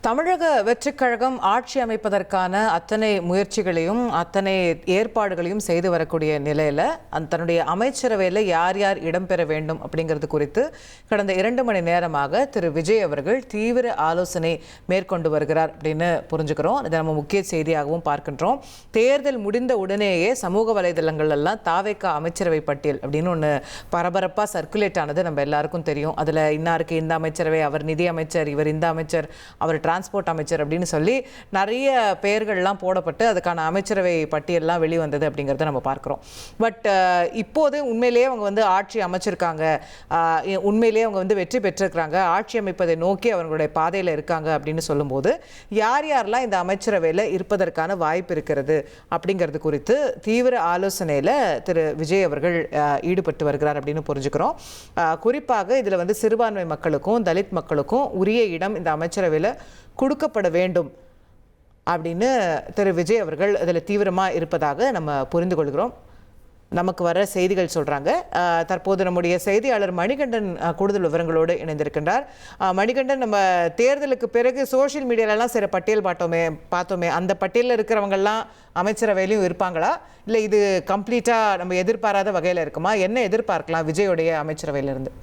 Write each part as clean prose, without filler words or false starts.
தமிழக வெற்றிக் கழகம் ஆட்சி அமைப்பதற்கான அத்தனை முயற்சிகளையும் அத்தனை ஏற்பாடுகளையும் செய்து வரக்கூடிய நிலையில் தன்னுடைய அமைச்சரவையில் யார் யார் இடம்பெற வேண்டும் அப்படிங்கிறது குறித்து கடந்த 2 மணி நேரமாக திரு விஜய் அவர்கள் தீவிர ஆலோசனை மேற்கொண்டு வருகிறார் அப்படின்னு புரிஞ்சுக்கிறோம். இதை நம்ம முக்கிய செய்தியாகவும் பார்க்கின்றோம். தேர்தல் முடிந்த உடனேயே சமூக வலைதளங்கள் எல்லாம் தாவேக்கா அமைச்சரவை பட்டியல் அப்படின்னு ஒன்று பரபரப்பாக சர்க்குலேட் ஆனது நம்ம எல்லாருக்கும் தெரியும். அதில் இன்னாருக்கு இந்த அமைச்சரவை, அவர் நிதி அமைச்சர், இவர் இந்த அமைச்சர், அவர் டிரான்ஸ்போர்ட் அமைச்சர் அப்படின்னு சொல்லி நிறைய பெயர்கள்லாம் போடப்பட்டு அதுக்கான அமைச்சரவை பட்டியல்லாம் வெளிவந்தது அப்படிங்கிறத நம்ம பார்க்குறோம். பட் இப்போது உண்மையிலேயே அவங்க ஆட்சி அமைச்சிருக்காங்க, உண்மையிலேயே அவங்க வெற்றி பெற்றிருக்கிறாங்க, ஆட்சி அமைப்பதை நோக்கி அவங்களுடைய பாதையில் இருக்காங்க அப்படின்னு சொல்லும்போது யார் யாரெல்லாம் இந்த அமைச்சரவையில் இருப்பதற்கான வாய்ப்பு இருக்கிறது அப்படிங்கிறது குறித்து தீவிர ஆலோசனையில் திரு விஜய் அவர்கள் ஈடுபட்டு வருகிறார் அப்படின்னு புரிஞ்சுக்கிறோம். குறிப்பாக இதில் சிறுபான்மை மக்களுக்கும் தலித் மக்களுக்கும் உரிய இடம் இந்த அமைச்சரவையில் கொடுக்கப்பட வேண்டும் அப்படின்னு திரு விஜய் அவர்கள் அதில் தீவிரமாக இருப்பதாக நம்ம புரிந்து கொள்கிறோம். நமக்கு வர செய்திகள் சொல்கிறாங்க. தற்போது நம்முடைய செய்தியாளர் மணிகண்டன் கூடுதல் விவரங்களோடு இணைந்திருக்கின்றார். மணிகண்டன், நம்ம தேர்தலுக்கு பிறகு சோஷியல் மீடியாலலாம் சில பட்டியல் பார்த்தோமே, அந்த பட்டியலில் இருக்கிறவங்கெல்லாம் அமைச்சரவையிலையும் இருப்பாங்களா, இல்லை இது கம்ப்ளீட்டாக நம்ம எதிர்பாராத வகையில் இருக்குமா? என்ன எதிர்பார்க்கலாம் விஜயோடைய அமைச்சரவையிலிருந்து?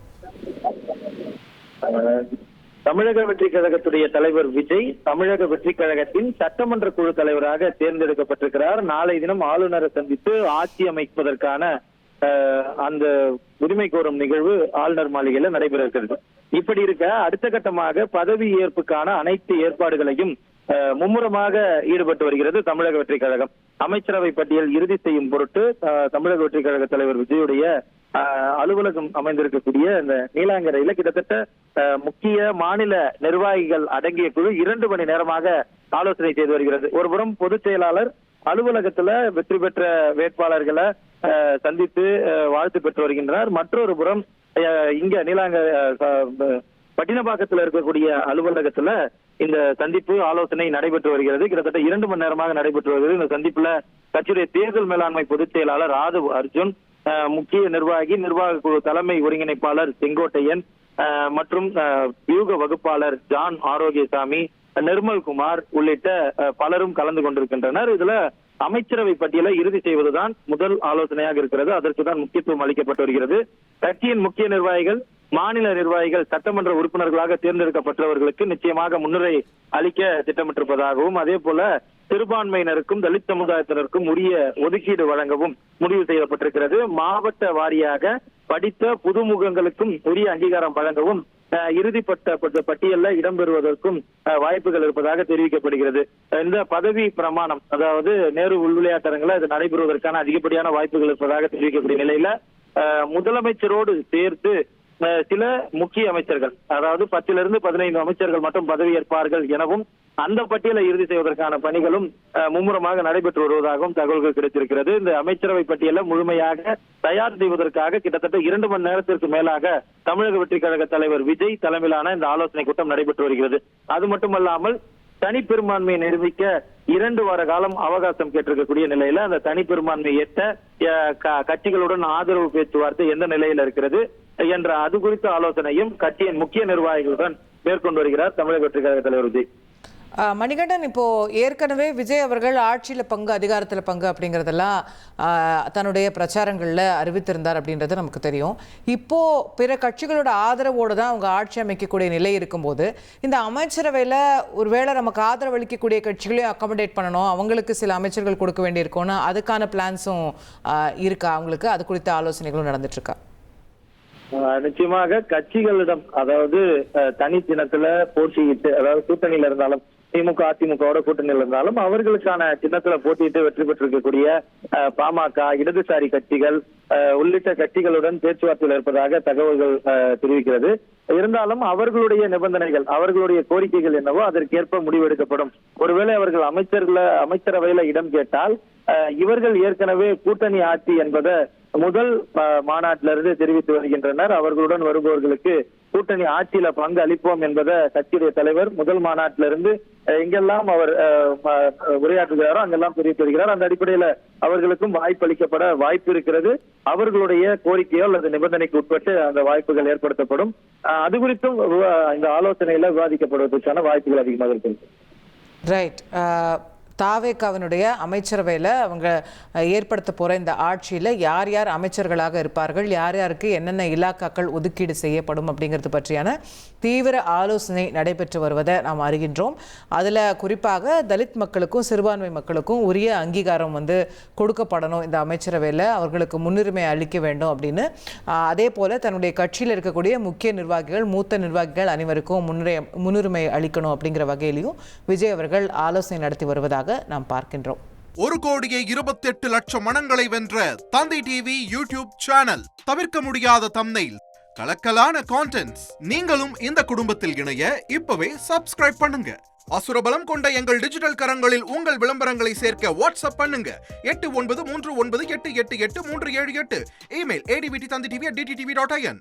தமிழக வெற்றி கழகத்துடைய தலைவர் விஜய் தமிழக வெற்றி கழகத்தின் சட்டமன்ற குழு தலைவராக தேர்ந்தெடுக்கப்பட்டிருக்கிறார். நாளை தினம் ஆளுநரை சந்தித்து ஆட்சி அமைப்பதற்கான அந்த உரிமை கோரும் நிகழ்வு ஆளுநர் மாளிகையில நடைபெற இருக்கிறது. இப்படி இருக்க அடுத்த கட்டமாக பதவி ஏற்புக்கான அனைத்து ஏற்பாடுகளையும் மும்முரமாக ஈடுபட்டு வருகிறது தமிழக வெற்றி கழகம். அமைச்சரவை பட்டியல் இறுதி செய்யும் பொருட்டு தமிழக வெற்றி கழக தலைவர் விஜயுடைய அலுவலகம் அமைந்திருக்கக்கூடிய இந்த நீலாங்கரையில கிட்டத்தட்ட முக்கிய மாநில நிர்வாகிகள் அடங்கிய குழு 2 மணி நேரமாக ஆலோசனை செய்து வருகிறது. ஒருபுறம் பொதுச் செயலாளர் அலுவலகத்துல வெற்றி பெற்ற வேட்பாளர்களை சந்தித்து வாழ்த்து பெற்று வருகின்றனர். மற்றொரு புறம் இங்க பட்டினப்பாக்கத்துல இருக்கக்கூடிய அலுவலகத்துல இந்த சந்திப்பு ஆலோசனை நடைபெற்று வருகிறது. கிட்டத்தட்ட 2 மணி நேரமாக நடைபெற்று வருகிறது. இந்த சந்திப்புல கட்சியுடைய தேர்தல் மேலாண்மை பொதுச் செயலாளர் ராது அர்ஜுன், முக்கிய நிர்வாக குழு தலைமை ஒருங்கிணைப்பாளர் செங்கோட்டையன் மற்றும் வியூக வகுப்பாளர் ஜான் ஆரோக்கியசாமி, நிர்மல்குமார் உள்ளிட்ட பலரும் கலந்து கொண்டிருக்கின்றனர். இதுல அமைச்சரவை பட்டியலை இறுதி செய்வதுதான் முதல் ஆலோசனையாக இருக்கிறது. அதற்குதான் முக்கியத்துவம் அளிக்கப்பட்டு வருகிறது. கட்சியின் முக்கிய நிர்வாகிகள், மாநில நிர்வாகிகள், சட்டமன்ற உறுப்பினர்களாக தேர்ந்தெடுக்கப்பட்டவர்களுக்கு நிச்சயமாக முன்னுரை அளிக்க திட்டமிட்டிருப்பதாகவும், அதே போல சிறுபான்மையினருக்கும் தலித் சமுதாயத்தினருக்கும் உரிய ஒதுக்கீடு வழங்கவும் முடிவு செய்யப்பட்டிருக்கிறது. மாவட்ட வாரியாக படித்த புதுமுகங்களுக்கும் உரிய அங்கீகாரம் வழங்கவும் இறுதிப்பட்ட பட்டியல்ல இடம்பெறுவதற்கும் வாய்ப்புகள் இருப்பதாக தெரிவிக்கப்படுகிறது. இந்த பதவி பிரமாணம், அதாவது நேரு உள் விளையாட்டரங்கில் இது நடைபெறுவதற்கான அதிகப்படியான வாய்ப்புகள் இருப்பதாக தெரிவிக்கக்கூடிய நிலையில முதலமைச்சரோடு சேர்த்து சில முக்கிய அமைச்சர்கள், அதாவது 10 to 15 அமைச்சர்கள் மட்டும் பதவியேற்பார்கள் எனவும் அந்த பட்டியலை இறுதி செய்வதற்கான பணிகளும் மும்முரமாக நடைபெற்று வருவதாகவும் தகவல்கள் கிடைத்திருக்கிறது. இந்த அமைச்சரவை பட்டியலை முழுமையாக தயார் செய்வதற்காக கிட்டத்தட்ட 2 மணி நேரத்திற்கு மேலாக தமிழக வெற்றி கழக தலைவர் விஜய் தலைமையிலான இந்த ஆலோசனை கூட்டம் நடைபெற்று வருகிறது. அது மட்டுமல்லாமல் தனிப்பெரும்பான்மையை நிரூபிக்க 2 வார காலம் அவகாசம் கேட்டிருக்கக்கூடிய நிலையில அந்த தனிப்பெரும்பான்மை எட்ட கட்சிகளுடன் ஆதரவு பேச்சுவார்த்தை எந்த நிலையில இருக்கிறது என்ற அது குறித்த ஆலோசனையும் கட்சியின் முக்கிய நிர்வாகிகளுடன் மேற்கொண்டு வருகிறார் தமிழக வெற்றி கழக தலைவர் விஜய். மணிகண்டன், இப்போ ஏற்கனவே விஜய் அவர்கள் ஆட்சியில் பங்கு, அதிகாரத்தில் பங்கு அப்படிங்கிறதெல்லாம் தன்னுடைய பிரச்சாரங்களில் அறிவித்திருந்தார் அப்படின்றது நமக்கு தெரியும். இப்போ பிற கட்சிகளோட ஆதரவோடு தான் அவங்க ஆட்சி அமைக்கக்கூடிய நிலை இருக்கும்போது இந்த அமைச்சரவையில் ஒருவேளை நமக்கு ஆதரவு அளிக்கக்கூடிய கட்சிகளையும் அக்காமடேட் பண்ணணும், அவங்களுக்கு சில அமைச்சர்கள் கொடுக்க வேண்டியிருக்கோன்னு அதுக்கான பிளான்ஸும் இருக்கா அவங்களுக்கு? அது குறித்த ஆலோசனைகளும் நடந்துட்டு இருக்கா? நிச்சயமாக கட்சிகளிடம், அதாவது தனி சின்னத்துல போட்டியிட்டு, அதாவது கூட்டணியில இருந்தாலும் திமுக அதிமுகவோட கூட்டணியில் இருந்தாலும் அவர்களுக்கான சின்னத்துல போட்டியிட்டு வெற்றி பெற்றிருக்கக்கூடிய பாமக, இடதுசாரி கட்சிகள் உள்ளிட்ட கட்சிகளுடன் பேச்சுவார்த்தையில் இருப்பதாக தகவல்கள் தெரிவிக்கிறது. இருந்தாலும் அவர்களுடைய நிபந்தனைகள், அவர்களுடைய கோரிக்கைகள் என்னவோ அதற்கேற்ப முடிவெடுக்கப்படும். ஒருவேளை அவர்கள் அமைச்சரவையில இடம் கேட்டால் இவர்கள் ஏற்கனவே கூட்டணி ஆட்சி என்பதை முதல் மாநாட்டிலிருந்து தெரிவித்து வருகின்றனர். அவர்களுடன் வருபவர்களுக்கு கூட்டணி ஆட்சியில பங்கு அளிப்போம் என்பதை கட்சியுடைய தலைவர் முதல் மாநாட்டிலிருந்து எங்கெல்லாம் அவர் உரையாற்றுகிறாரோ அங்கெல்லாம் தெரிவித்து வருகிறார். அந்த அடிப்படையில அவர்களுக்கும் வாய்ப்பு அளிக்கப்பட வாய்ப்பு இருக்கிறது. அவர்களுடைய கோரிக்கையோ அல்லது நிபந்தனைக்கு உட்பட்டு அந்த வாய்ப்புகள் ஏற்படுத்தப்படும். அது குறித்தும் இந்த ஆலோசனையில விவாதிக்கப்படுவதற்கான வாய்ப்புகள் அதிகமாக இருக்கிறது. ரைட். தாவேகாவினுடைய அமைச்சரவையில் அவங்க ஏற்படுத்த போகிற இந்த ஆட்சியில் யார் யார் அமைச்சர்களாக இருப்பார்கள், யார் யாருக்கு என்னென்ன இலாக்காக்கள் ஒதுக்கீடு செய்யப்படும் அப்படிங்கிறது பற்றியான தீவிர ஆலோசனை நடைபெற்று வருவதை நாம் அறிகின்றோம். அதில் குறிப்பாக தலித் மக்களுக்கும் சிறுபான்மை மக்களுக்கும் உரிய அங்கீகாரம் கொடுக்கப்படணும், இந்த அமைச்சரவையில் அவர்களுக்கு முன்னுரிமை அளிக்க வேண்டும் அப்படின்னு. அதே போல் தன்னுடைய கட்சியில் இருக்கக்கூடிய முக்கிய நிர்வாகிகள், மூத்த நிர்வாகிகள் அனைவருக்கும் முன்னுரிமை அளிக்கணும் அப்படிங்கிற வகையிலையும் விஜய் அவர்கள் ஆலோசனை நடத்தி வருவதாக நாம் பார்க்கின்றோம். 1,28,00,000 மனங்களை வென்ற தந்தி டிவி யூடியூப் சேனல். தவிர்க்க முடியாத தம்ப்நெயில், கலக்கலான கான்டென்ட்ஸ். நீங்களும் இந்த குடும்பத்தில் இணைய இப்பவே சப்ஸ்கிரைப் பண்ணுங்க. அசுரபலம் கொண்ட எங்கள் டிஜிட்டல் கரங்களில் உங்கள் விளம்பரங்களை சேர்க்க வாட்ஸ்அப் பண்ணுங்க. 893988883778. Email advtthanditv@dttv.in.